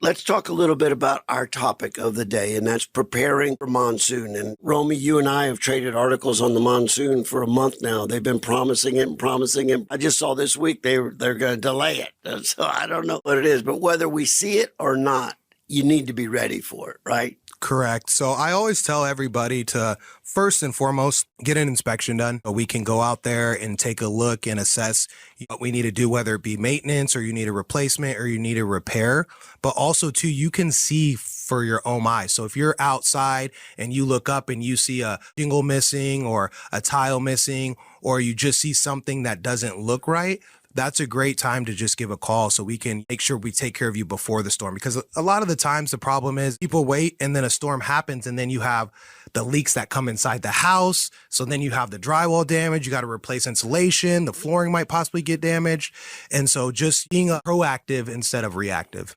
Let's talk a little bit about our topic of the day, and that's preparing for monsoon. And Romy, you and I have traded articles on the monsoon for a month now. They've been promising it and promising it. I just saw this week they're going to delay it. So I don't know what it is, but whether we see it or not, you need to be ready for it, right? Correct. So I always tell everybody to first and foremost get an inspection done. We can go out there and take a look and assess what we need to do, whether it be maintenance or you need a replacement or you need a repair. But also too, you can see for your own eyes. So if you're outside and you look up and you see a shingle missing or a tile missing, or you just see something that doesn't look right, that's a great time to just give a call so we can make sure we take care of you before the storm. Because a lot of the times the problem is people wait and then a storm happens and then you have the leaks that come inside the house. So then you have the drywall damage. You got to replace insulation. The flooring might possibly get damaged. And so just being proactive instead of reactive.